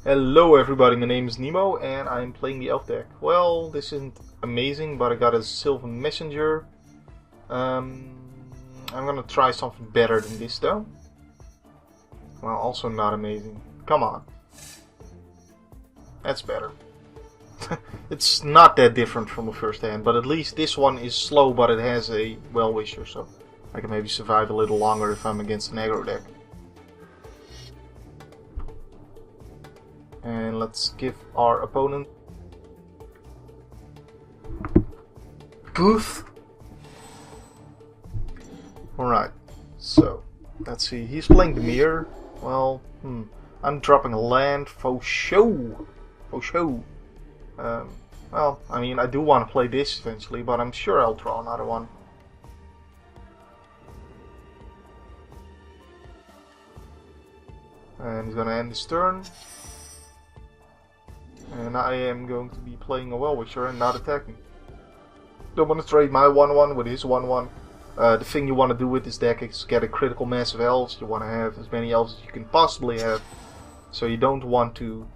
Hello everybody, my name is Nemo and I'm playing the elf deck. Well, this isn't amazing, but I got a Sylvan messenger. I'm gonna try something better than this though. Well, also not amazing. Come on. That's better. It's not that different from the first hand, but at least this one is slow, but it has a well-wisher, so I can maybe survive a little longer if I'm against an aggro deck. And let's give our opponent Booth. Alright, so let's see. He's playing the mirror. Well, I'm dropping a land for show. For show. Well, I mean, I do want to play this eventually, but I'm sure I'll draw another one. And he's gonna end his turn. And I am going to be playing a well-wisher and not attacking. Don't want to trade my 1-1 with his 1-1. The thing you want to do with this deck is get a critical mass of elves. You want to have as many elves as you can possibly have. So you don't want to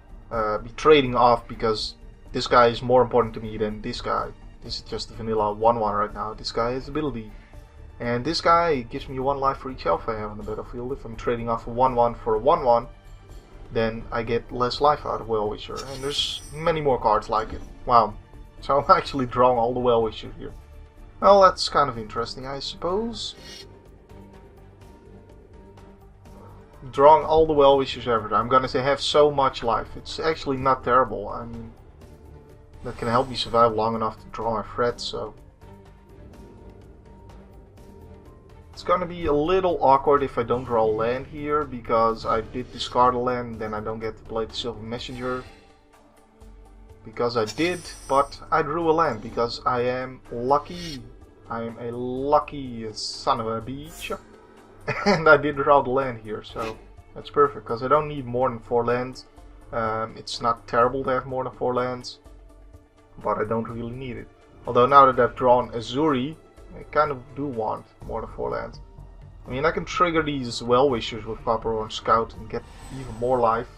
be trading off because this guy is more important to me than this guy. This is just a vanilla 1-1 right now. This guy has ability. And this guy gives me 1 life for each elf I have on the battlefield. If I'm trading off a 1-1 for a 1-1, then I get less life out of Well-Wisher, and there's many more cards like it. Wow, so I'm actually drawing all the Well-Wishers here. Well, that's kind of interesting, I suppose. Drawing all the Well-Wishers ever. I'm gonna say have so much life. It's actually not terrible. I mean, that can help me survive long enough to draw my threats, so... It's gonna be a little awkward if I don't draw a land here, because I did discard a land and then I don't get to play the Sylvan Messenger. Because I did, but I drew a land because I am lucky. I am a lucky son of a bitch. And I did draw the land here, so that's perfect, because I don't need more than 4 lands. It's not terrible to have more than 4 lands, but I don't really need it. Although now that I've drawn Azuri, I kind of do want more than 4 lands. I mean, I can trigger these Well-Wishers with Copper or Scout and get even more life.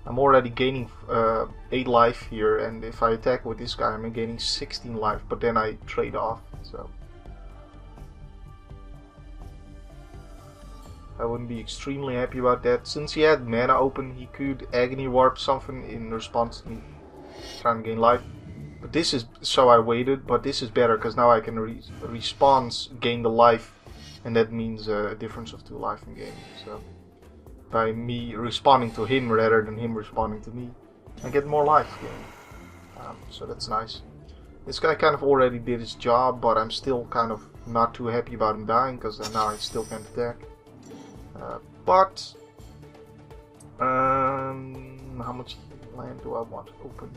I'm already gaining 8 life here, and if I attack with this guy, I'm gaining 16 life, but then I trade off, so... I wouldn't be extremely happy about that. Since he had mana open, he could Agony Warp something in response to me trying to gain life. But this is, so I waited, but this is better because now I can response, gain the life, and that means a difference of 2 life in game. So by me responding to him rather than him responding to me, I get more life gain. So that's nice. This guy kind of already did his job, but I'm still kind of not too happy about him dying because now I still can't attack. How much land do I want to open?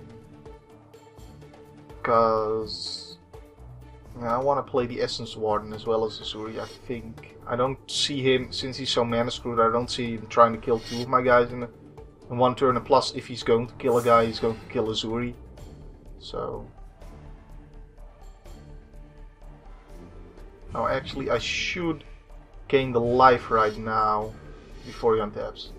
Because I want to play the Essence Warden as well as Azuri, I think. I don't see him, since he's so mana screwed, I don't see him trying to kill 2 of my guys in 1 turn. And plus, if he's going to kill a guy, he's going to kill Azuri. So... Now actually, I should gain the life right now before he untaps.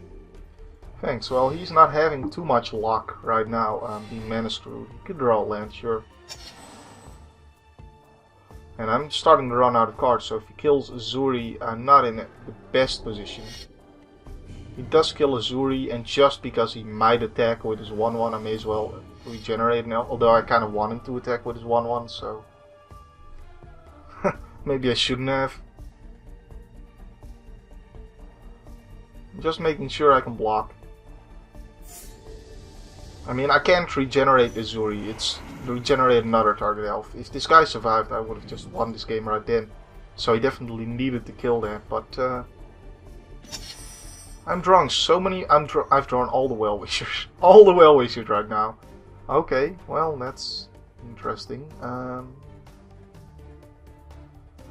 Thanks. Well, he's not having too much luck right now, being mana screwed. He could draw a land, sure. And I'm starting to run out of cards, so if he kills Azuri, I'm not in the best position. He does kill Azuri, and just because he might attack with his 1-1, I may as well regenerate now. Although I kind of want him to attack with his 1-1, so... Maybe I shouldn't have. Just making sure I can block. I mean, I can't regenerate Azuri, it's regenerate another target elf. If this guy survived, I would have just won this game right then. So I definitely needed to kill that, but I'm drawing so many, I've drawn all the Well-Wishers. All the Well-Wishers right now. Okay, well, that's interesting.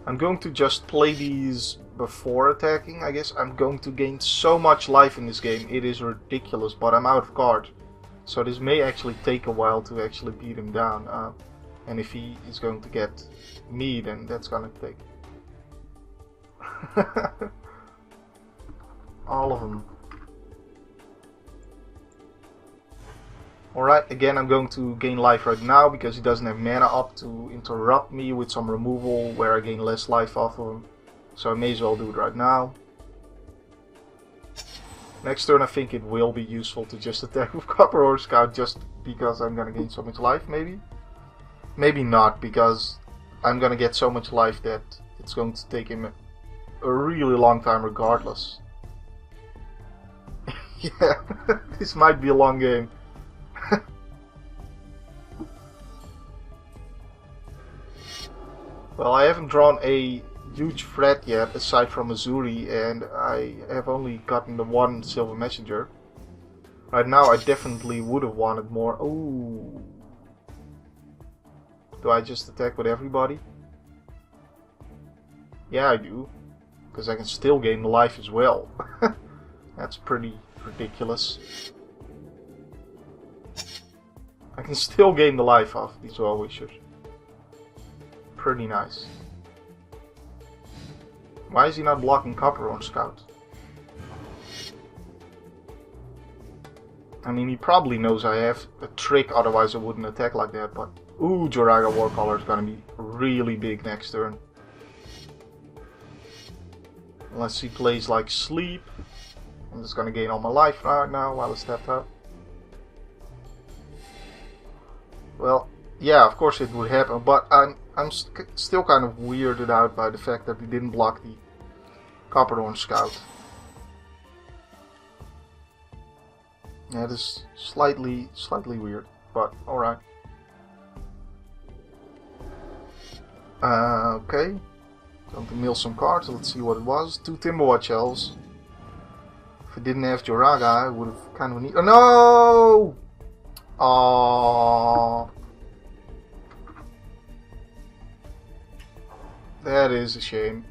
I'm going to just play these before attacking, I guess. I'm going to gain so much life in this game, it is ridiculous, but I'm out of cards. So this may actually take a while to actually beat him down. And if he is going to get me, then that's gonna take... all of them. Alright, again I'm going to gain life right now because he doesn't have mana up to interrupt me with some removal where I gain less life off of him. So I may as well do it right now. Next turn I think it will be useful to just attack with Copper or Scout just because I'm gonna gain so much life, maybe? Maybe not, because I'm gonna get so much life that it's going to take him a really long time regardless. Yeah, this might be a long game. Well, I haven't drawn a huge threat yet, aside from Azuri, and I have only gotten the one Sylvan Messenger. Right now, I definitely would have wanted more. Ooh. Do I just attack with everybody? Yeah, I do. Because I can still gain life as well. That's pretty ridiculous. I can still gain the life off these well-wishers. Pretty nice. Why is he not blocking Copper on Scout? I mean, he probably knows I have a trick, otherwise I wouldn't attack like that, but... Ooh, Joraga Warcaller is gonna be really big next turn. Unless he plays like Sleep. I'm just gonna gain all my life right now while I stepped up. Well, yeah, of course it would happen, but I'm still kind of weirded out by the fact that he didn't block the Copperhorn Scout. Yeah, that is slightly weird, but alright. Okay. Going to mill some cards, let's see what it was. 2 Timberwatch Elves. If I didn't have Joraga, I would have kind of needed... Oh, no! Aww. That is a shame.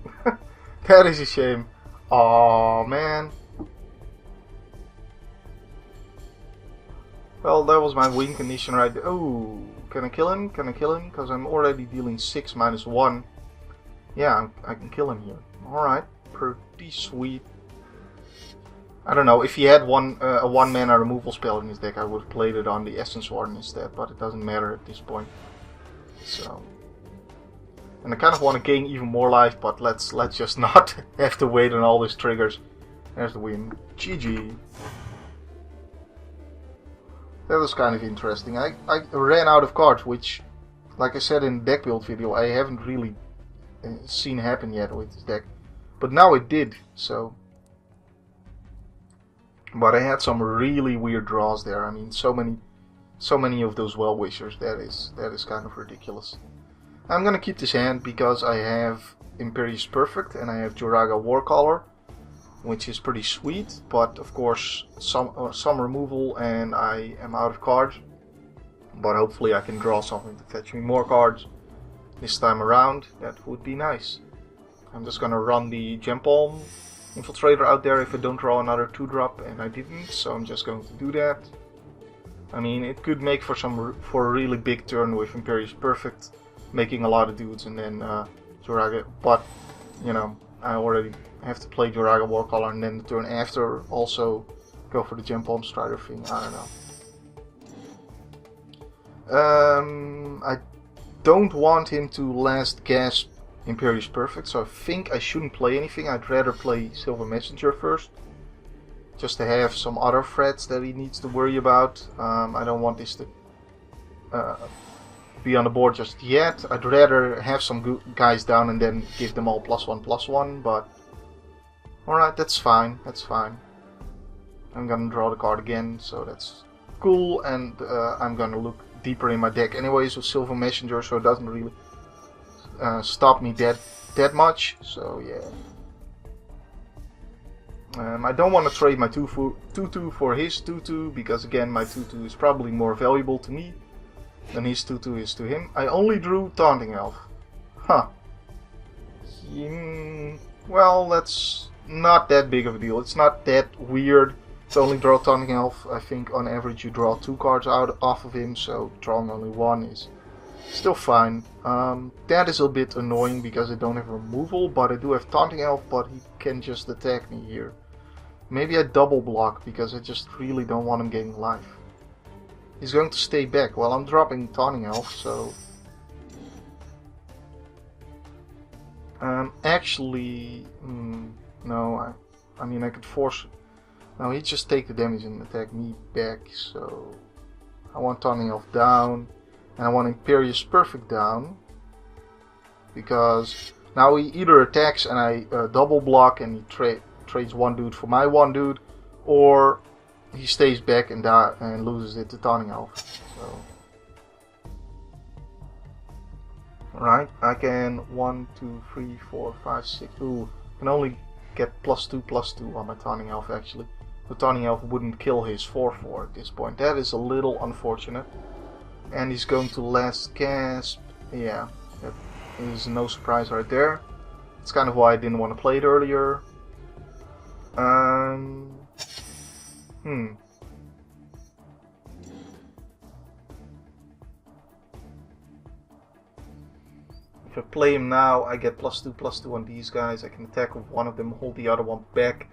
That is a shame. Aww, man. Well, that was my win condition right there. Oh, can I kill him? Can I kill him? Because I'm already dealing 6 minus 1. Yeah, I can kill him here. Alright, pretty sweet. I don't know, if he had a 1 mana removal spell in his deck, I would have played it on the Essence Warden instead, but it doesn't matter at this point. So... And I kind of want to gain even more life, but let's just not have to wait on all these triggers. There's the win. GG. That was kind of interesting. I ran out of cards, which, like I said in the deck build video, I haven't really seen happen yet with this deck. But now it did, so... But I had some really weird draws there. I mean, so many of those well-wishers. That is kind of ridiculous. I'm gonna keep this hand because I have Imperious Perfect and I have Joraga Warcaller, which is pretty sweet. But of course, some removal and I am out of cards. But hopefully I can draw something to fetch me more cards this time around. That would be nice. I'm just gonna run the Gempalm Infiltrator out there if I don't draw another 2-drop, and I didn't, so I'm just going to do that. I mean, it could make for a really big turn with Imperious Perfect, making a lot of dudes, and then Joraga. But you know, I already have to play Joraga Warcaller, and then the turn after also go for the Gempalm Strider thing. I don't know. I don't want him to last gasp Imperious Perfect, so I think I shouldn't play anything. I'd rather play Sylvan Messenger first, just to have some other threats that he needs to worry about. I don't want this to be on the board just yet. I'd rather have some guys down and then give them all +1/+1, but alright, that's fine, that's fine. I'm gonna draw the card again, so that's cool, and I'm gonna look deeper in my deck anyways with Sylvan Messenger, so it doesn't really stop me that much, so yeah. I don't want to trade my 2/2 for his 2/2, because again my 2/2 is probably more valuable to me than his 2/2 is to him. I only drew Taunting Elf. Huh. Well, that's not that big of a deal. It's not that weird to only draw Taunting Elf. I think on average you draw 2 cards off of him, so drawing only 1 is still fine. That is a bit annoying because I don't have removal, but I do have Taunting Elf, but he can just attack me here. Maybe I double block because I just really don't want him getting life. He's going to stay back. Well, I'm dropping Taunting Elf, so... actually... no, I mean I could force... No, he'd just take the damage and attack me back, so... I want Taunting Elf down. And I want Imperious Perfect down. Because now he either attacks and I double block and he trades one dude for my one dude. Or he stays back and loses it to Taunting Elf. So... Alright, I can 1, 2, 3, 4, 5, 6. Ooh, I can only get +2/+2 on my Taunting Elf actually. The Taunting Elf wouldn't kill his 4/4 at this point. That is a little unfortunate. And he's going to Last Gasp. Yeah, that is no surprise right there. It's kind of why I didn't want to play it earlier. If I play him now, I get +2/+2 on these guys. I can attack with one of them, hold the other one back.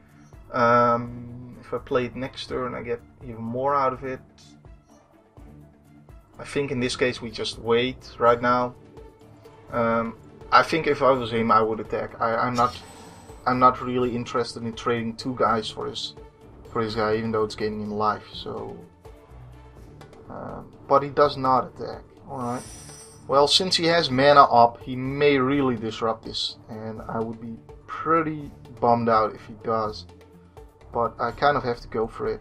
If I play it next turn, I get even more out of it. I think in this case we just wait right now. I think if I was him, I would attack. I'm not really interested in trading two guys for this guy, even though it's gaining in life. So, but he does not attack. All right. Well, since he has mana up, he may really disrupt this, and I would be pretty bummed out if he does. But I kind of have to go for it.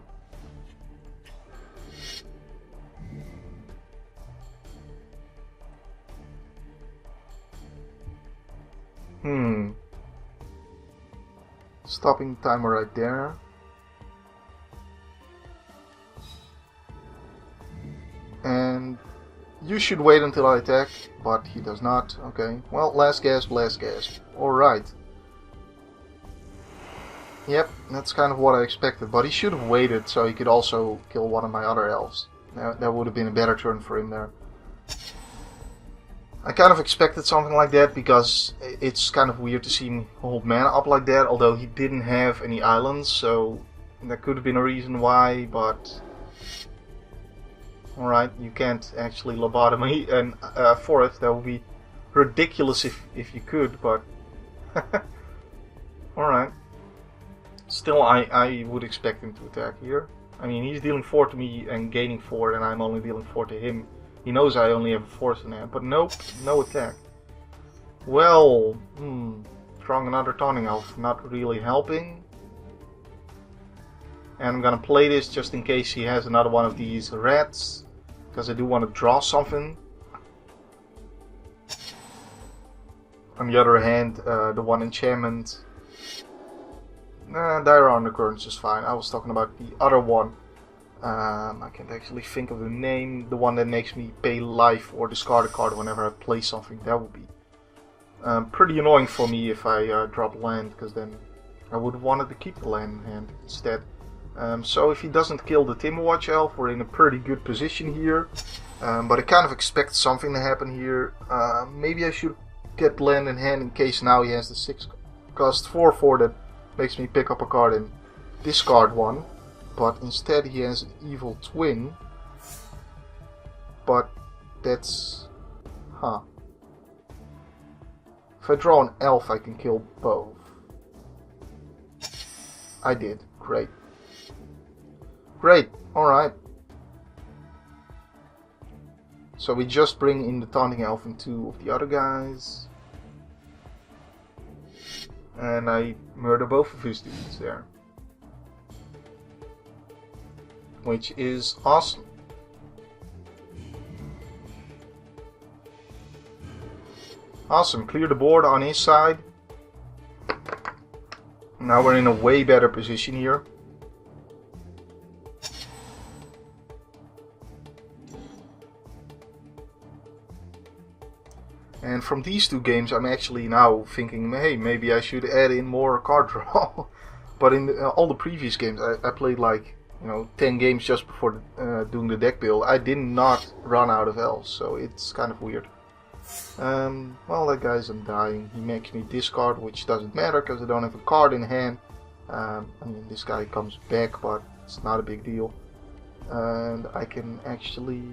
Stopping timer right there. And you should wait until I attack, but he does not. Okay, well, last gasp. Alright. Yep, that's kind of what I expected, but he should have waited so he could also kill one of my other elves. That would have been a better turn for him there. I kind of expected something like that because it's kind of weird to see him hold mana up like that, although he didn't have any islands, so that could have been a reason why, but... Alright, you can't actually lobotomy a forest. That would be ridiculous if you could, but... Alright. Still, I would expect him to attack here. I mean, he's dealing 4 to me and gaining 4, and I'm only dealing 4 to him. He knows I only have a force in hand, but nope, no attack. Well, drawing another Taunting Elf, not really helping. And I'm gonna play this just in case he has another one of these rats, because I do want to draw something. On the other hand, the one enchantment, Dire Undercurrents is fine. I was talking about the other one. I can't actually think of the name. The one that makes me pay life or discard a card whenever I play something. That would be pretty annoying for me if I drop land, because then I would have wanted to keep the land in hand instead. So if he doesn't kill the Timberwatch Elf, we're in a pretty good position here. But I kind of expect something to happen here. Maybe I should get land in hand in case now he has the 6-cost 4/4 that makes me pick up a card and discard one. But instead he has an Evil Twin. But that's... If I draw an elf, I can kill both. I did. Great. Great. Alright. So we just bring in the Taunting Elf and 2 of the other guys. And I murder both of his dudes there. Which is awesome. Awesome, clear the board on his side. Now we're in a way better position here. And from these two games I'm actually now thinking, hey, maybe I should add in more card draw. But in all the previous games I played like 10 games just before doing the deck build. I did not run out of elves, so it's kind of weird. Well, that guy's undying. He makes me discard, which doesn't matter because I don't have a card in hand. I mean, this guy comes back, but it's not a big deal. And I can actually...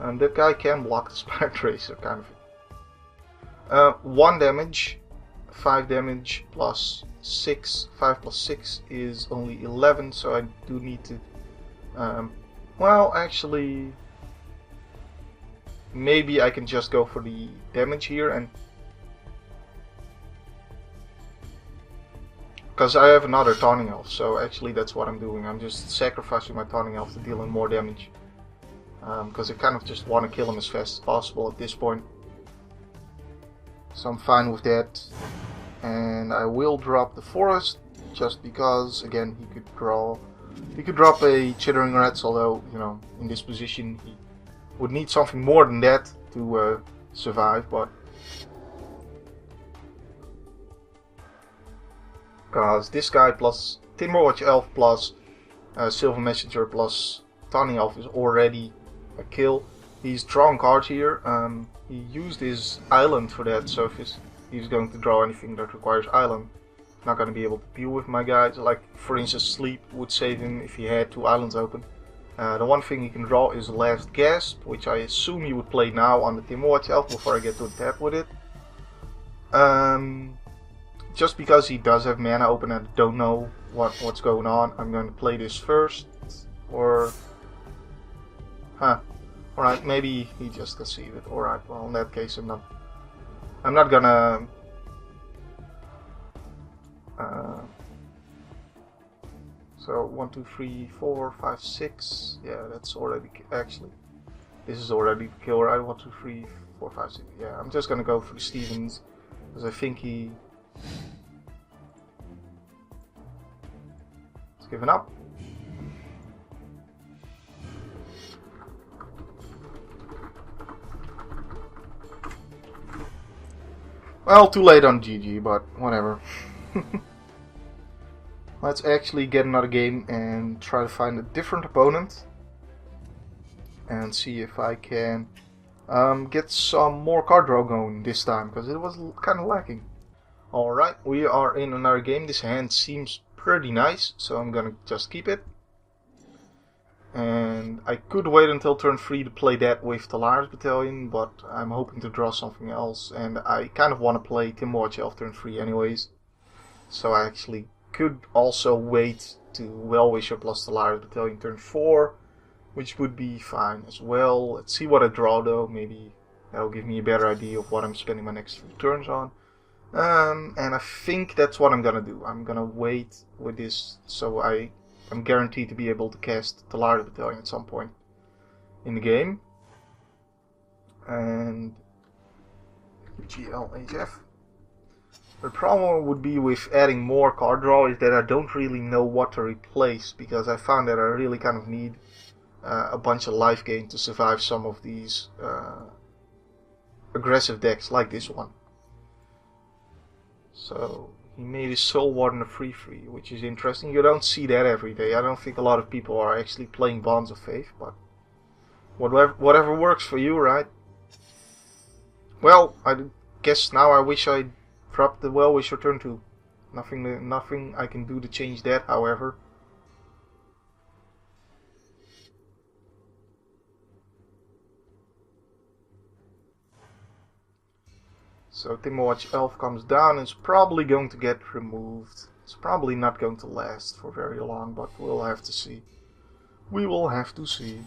And that guy can block the Spire Tracer, kind of. 1 damage, 5 damage plus 6. 5 plus 6 is only 11, so I do need to... well, actually... Maybe I can just go for the damage here and... Because I have another Taunting Elf, so actually that's what I'm doing. I'm just sacrificing my Taunting Elf to deal in more damage. Because I kind of just want to kill him as fast as possible at this point. So I'm fine with that. And I will drop the Forest, just because, again, he could drop a Chittering Rats, although, you know, in this position he would need something more than that to survive, but... Because this guy plus Timberwatch Elf plus Sylvan Messenger plus Taunting Elf is already a kill. He's drawing cards here. He used his island for that, so if he's going to draw anything that requires island, he's not going to be able to deal with my guys. Like, for instance, Sleep would save him if he had 2 islands open. The one thing he can draw is Last Gasp, which I assume he would play now on the Timberwatch Elf before I get to tap with it. Just because he does have mana open and I don't know what's going on, I'm going to play this first. Or... Alright, maybe he just conceived it. Alright, well in that case I'm not gonna... So 1, 2, 3, 4, 5, 6. Yeah, that's already... Actually, this is already the kill, right? 1, 2, 3, 4, 5, 6. Yeah, I'm just gonna go for the Stevens. Because I think he's given up. Well, too late on GG, but whatever. Let's actually get another game and try to find a different opponent. And see if I can get some more card draw going this time, because it was kind of lacking. Alright, we are in another game. This hand seems pretty nice, so I'm gonna just keep it. And I could wait until turn 3 to play that with Talaris Battalion, but I'm hoping to draw something else. And I kind of want to play Timberwatch Elf turn 3 anyways. So I actually could also wait to Well-Wisher plus Talaris Battalion turn 4, which would be fine as well. Let's see what I draw though, maybe that'll give me a better idea of what I'm spending my next 3 turns on. And I think that's what I'm gonna do. I'm gonna wait with this so I'm guaranteed to be able to cast Talaris Battalion at some point in the game. And GLHF. The problem would be with adding more card draw is that I don't really know what to replace, because I found that I really kind of need a bunch of life gain to survive some of these aggressive decks like this one. So he made his Soul Warden a 3/3, which is interesting. You don't see that every day. I don't think a lot of people are actually playing Bonds of Faith, but whatever works for you, right? Well, I guess now I wish I dropped the Well-Wisher turn 2. Nothing I can do to change that, however. So Timberwatch Elf comes down and is probably going to get removed. It's probably not going to last for very long, but we'll have to see. We will have to see.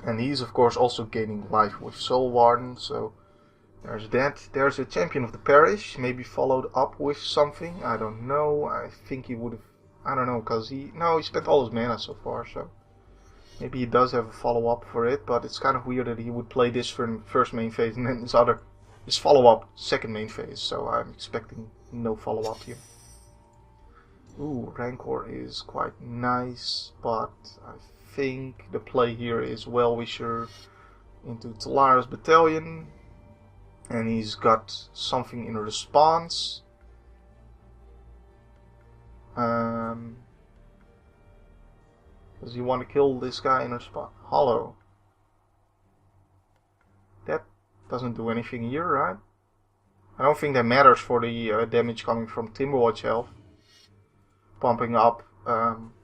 And he's of course also gaining life with Soul Warden, so there's that. There's a Champion of the Parish, maybe followed up with something, I don't know. I think he would have, I don't know, because he spent all his mana so far, so maybe he does have a follow-up for it, but it's kind of weird that he would play this for first main phase and then his follow-up second main phase, so I'm expecting no follow-up here. Ooh, Rancor is quite nice, but I think the play here is Well-Wisher into Talaris Battalion, and he's got something in response. Does he want to kill this guy in response? Hollow. That doesn't do anything here, right? I don't think that matters for the damage coming from Timberwatch Elf. pumping up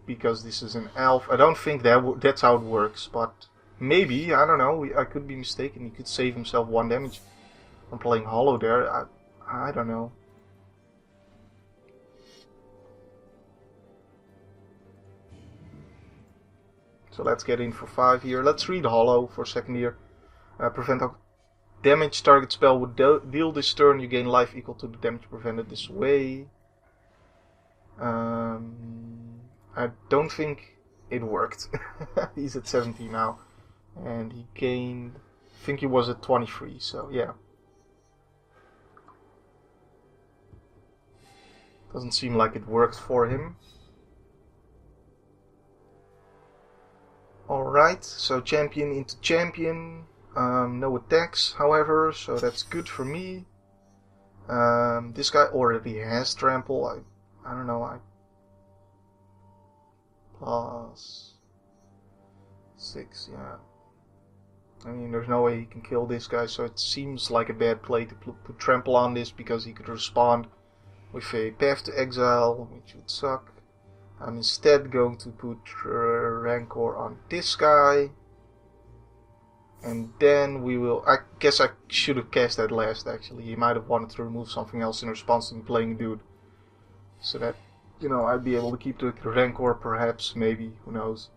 because this is an elf. I don't think that's how it works, but maybe, I don't know, I could be mistaken. He could save himself 1 damage from playing Hollow there. I don't know. So let's get in for 5 here. Let's read Hollow for a second here. Prevent damage. Target spell would deal this turn. You gain life equal to the damage prevented this way. I don't think it worked. He's at 70 now. And he gained... I think he was at 23, so yeah. Doesn't seem like it worked for him. Alright, so champion into champion. No attacks, however, so that's good for me. This guy already has trample. I don't know. Plus 6, yeah. I mean, there's no way he can kill this guy, so it seems like a bad play to put trample on this because he could respond with a Path to Exile, which would suck. I'm instead going to put Rancor on this guy. And then we will... I guess I should have cast that last, actually. He might have wanted to remove something else in response to me playing a dude. So that, you know, I'd be able to keep the Rancor, perhaps, maybe, who knows.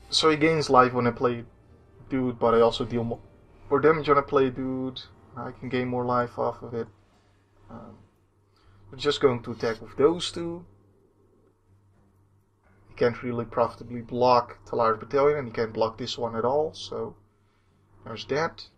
So he gains life when I play dude, but I also deal more damage when I play dude. I can gain more life off of it. We're just going to attack with those two. He can't really profitably block Talar's Battalion, and he can't block this one at all, so there's that.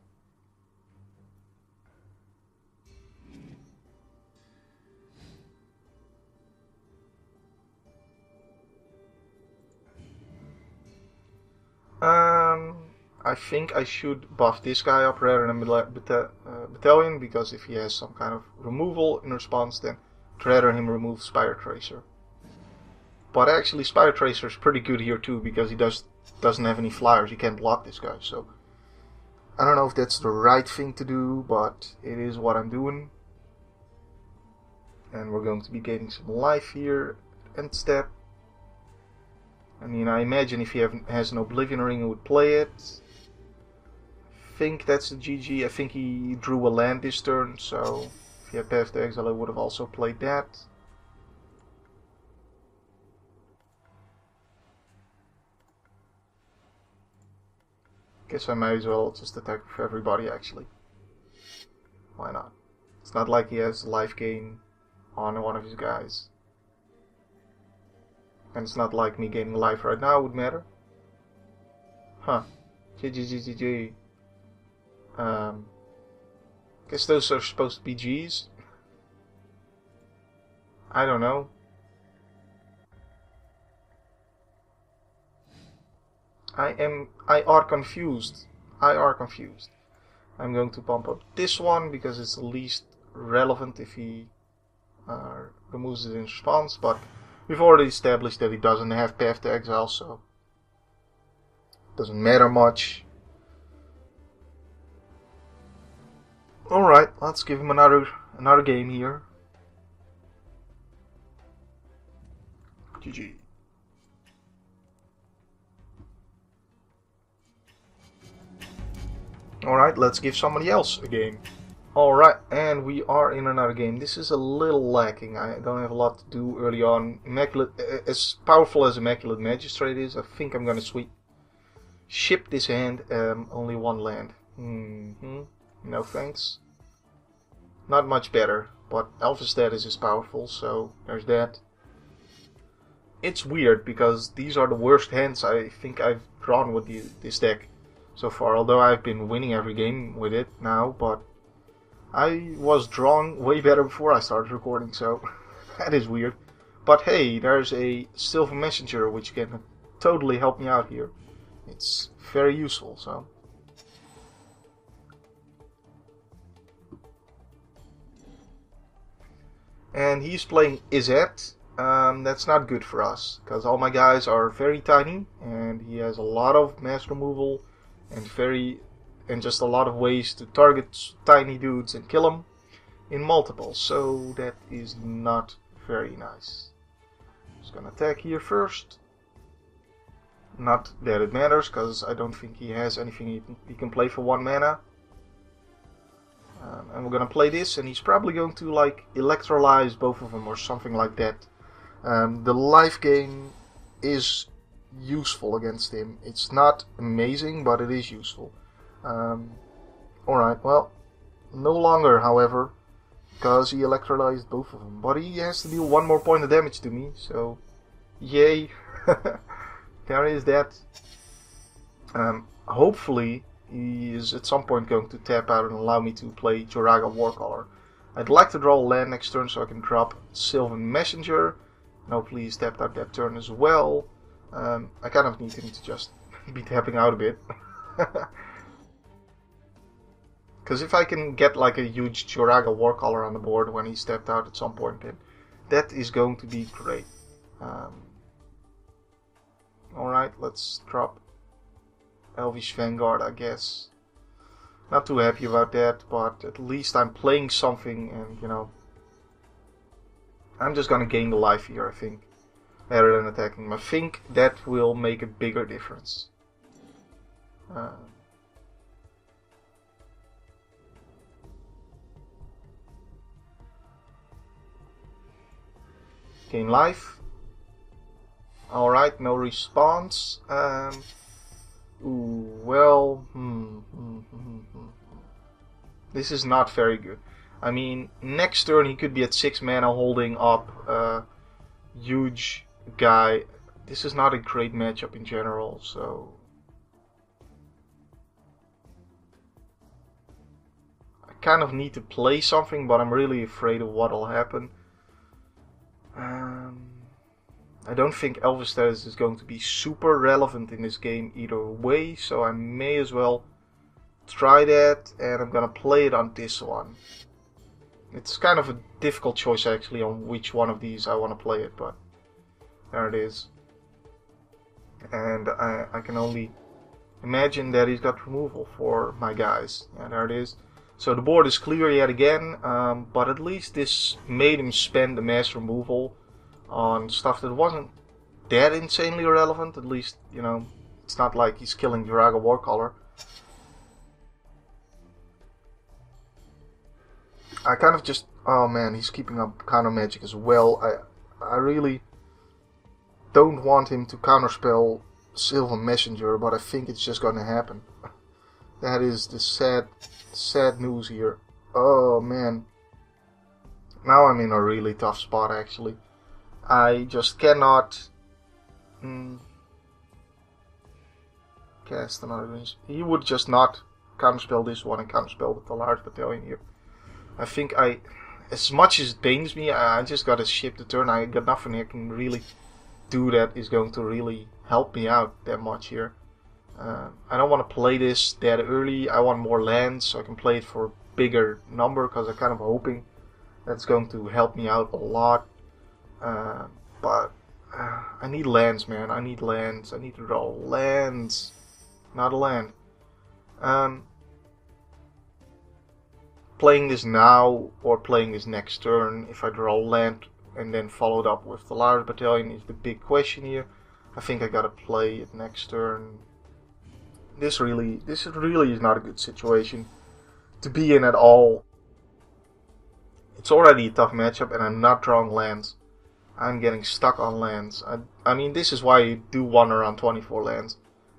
I think I should buff this guy up rather than Battalion, because if he has some kind of removal in response, then I'd rather him remove Spire Tracer. But actually Spire Tracer is pretty good here too, because he doesn't have any flyers. He can't block this guy, so I don't know if that's the right thing to do, but it is what I'm doing. And we're going to be gaining some life here end step. I mean, I imagine if he has an Oblivion Ring, he would play it. I think that's the GG. I think he drew a land this turn, so if he had Path to Exile, I would have also played that. Guess I might as well just attack with everybody, actually. Why not? It's not like he has life gain on one of his guys. And it's not like me gaining life right now would matter. Huh. GG. Guess those are supposed to be G's. I don't know. I are confused. I'm going to pump up this one because it's the least relevant if he removes it in response, but we've already established that he doesn't have Path to Exile, so it doesn't matter much. Alright, let's give him another game here. GG. Alright, let's give somebody else a game. Alright, and we are in another game. This is a little lacking. I don't have a lot to do early on. As powerful as Immaculate Magistrate is, I think I'm gonna ship this hand. Only 1 land. No thanks. Not much better, but Alpha Status is powerful, so there's that. It's weird because these are the worst hands I think I've drawn with this deck so far, although I've been winning every game with it now, but I was drawing way better before I started recording, so that is weird. But hey, there's a Sylvan Messenger which can totally help me out here. It's very useful, so. And he's playing Izzet. That's not good for us, because all my guys are very tiny, and he has a lot of mass removal and just a lot of ways to target tiny dudes and kill them. in multiples, so that is not very nice. Just gonna attack here first. Not that it matters, because I don't think he has anything he can play for 1 mana. And we're gonna play this, and he's probably going to like electrolyze both of them or something like that. The life gain is useful against him. It's not amazing, but it is useful. Alright, well, no longer, however, because he electrolyzed both of them. But he has to deal 1 more point of damage to me, so yay. There is that. Hopefully he is at some point going to tap out and allow me to play Joraga Warcaller. I'd like to draw a land next turn so I can drop Sylvan Messenger. And hopefully he's tapped out that turn as well. I kind of need him to just be tapping out a bit. Because if I can get like a huge Joraga Warcaller on the board when he's tapped out at some point, then that is going to be great. Alright, let's drop Elvish Vanguard, I guess. Not too happy about that, but at least I'm playing something, and you know, I'm just gonna gain the life here, I think, rather than attacking him. I think that will make a bigger difference. Gain life. Alright, no response. Ooh, well, this is not very good. I mean, next turn he could be at 6 mana holding up a huge guy. This is not a great matchup in general, so I kind of need to play something, but I'm really afraid of what will happen. I don't think Elvish status is going to be super relevant in this game either way, so I may as well try that, and I'm gonna play it on this one. It's kind of a difficult choice actually on which one of these I want to play it, but there it is. And I can only imagine that he's got removal for my guys. Yeah, there it is. So the board is clear yet again, but at least this made him spend the mass removal on stuff that wasn't that insanely relevant. At least, you know, it's not like he's killing Joraga Warcaller. I kind of just, oh man, he's keeping up counter magic as well. I really don't want him to counterspell Sylvan Messenger, but I think it's just gonna happen. That is the sad news here. Oh man, now I'm in a really tough spot actually. I just cannot cast another range. He would just not counterspell this one and counterspell with the large battalion here. I think as much as it pains me, I just gotta ship the turn. I got nothing I can really do that is going to really help me out that much here. I don't want to play this that early. I want more lands so I can play it for a bigger number, because I'm kind of hoping that's going to help me out a lot. But I need lands, man. I need lands. I need to draw lands. Not a land. Playing this now or playing this next turn, if I draw land and then followed up with the large battalion, is the big question here. I think I gotta play it next turn. This really is not a good situation to be in at all. It's already a tough matchup and I'm not drawing lands. I'm getting stuck on lands. I mean, this is why you do one around 24 lands,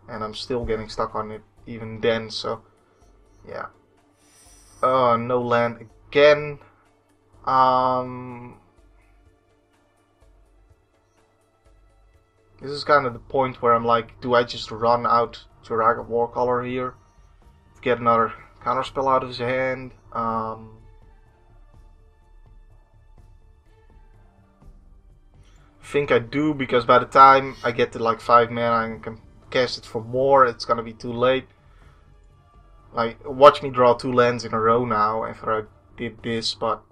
and I'm still getting stuck on it even then, so yeah. No land again. This is kind of the point where I'm like, do I just run out Joraga Warcaller here? Get another counterspell out of his hand? I think I do, because by the time I get to like 5 mana and can cast it for more, it's gonna be too late. Like, watch me draw 2 lands in a row now after I did this, but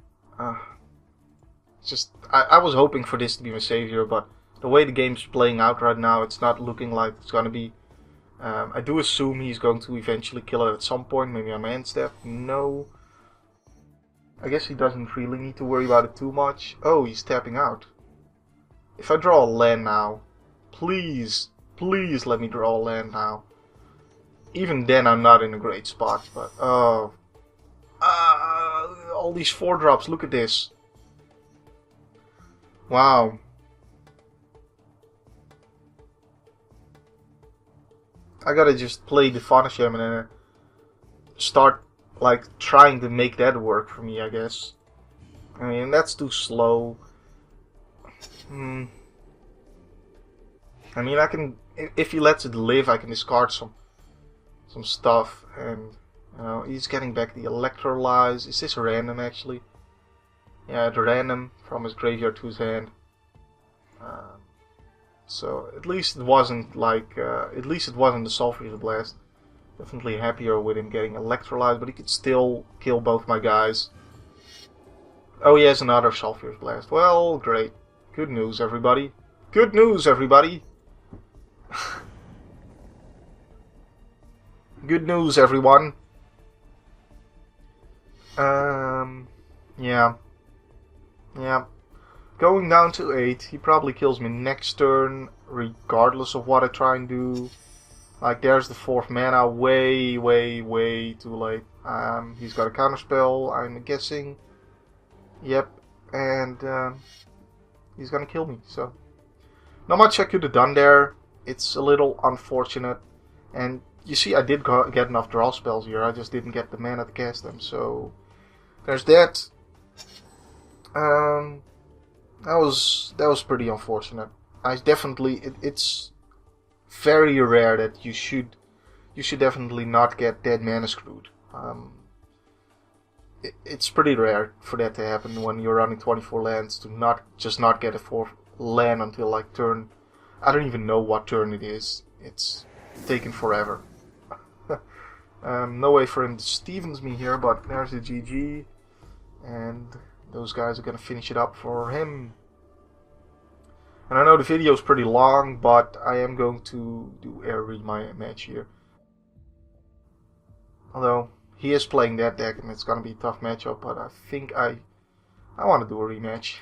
just I was hoping for this to be my savior, but the way the game's playing out right now, it's not looking like it's gonna be. I do assume he's going to eventually kill it at some point, maybe on my end step. No. I guess he doesn't really need to worry about it too much. Oh, he's tapping out. If I draw a land now, please, please let me draw a land now. Even then I'm not in a great spot, but oh. All these 4-drops, look at this. Wow. I gotta just play the Vanisham and start like trying to make that work for me, I guess. I mean, that's too slow. I mean, I can, if he lets it live, I can discard some stuff, and you know, he's getting back the Electrolyze. Is this random actually? Yeah, it's random from his graveyard to his hand. So at least it wasn't like, at least it wasn't the Sulphurous Blast. Definitely happier with him getting Electrolyzed, but he could still kill both my guys. Oh, he has another Sulphurous Blast. Well, great. Good news, everybody. Good news, everybody. Good news, everyone. Yeah. Yeah. Going down to 8. He probably kills me next turn, regardless of what I try and do. Like, there's the 4th mana, way, way, way too late. He's got a counterspell, I'm guessing. Yep. And, he's gonna kill me, so. Not much I could have done there. It's a little unfortunate. And, you see, I did get enough draw spells here, I just didn't get the mana to cast them, so. There's that. That was pretty unfortunate. I definitely, it's very rare that you should definitely not get dead mana screwed. It's pretty rare for that to happen when you're running 24 lands to not get a 4th land until like turn. I don't even know what turn it is. It's taken forever. No way for him to Stevens me here, but there's the GG, and those guys are gonna finish it up for him. And I know the video is pretty long, but I am going to do a rematch here. Although he is playing that deck, and it's gonna be a tough matchup, but I think I want to do a rematch.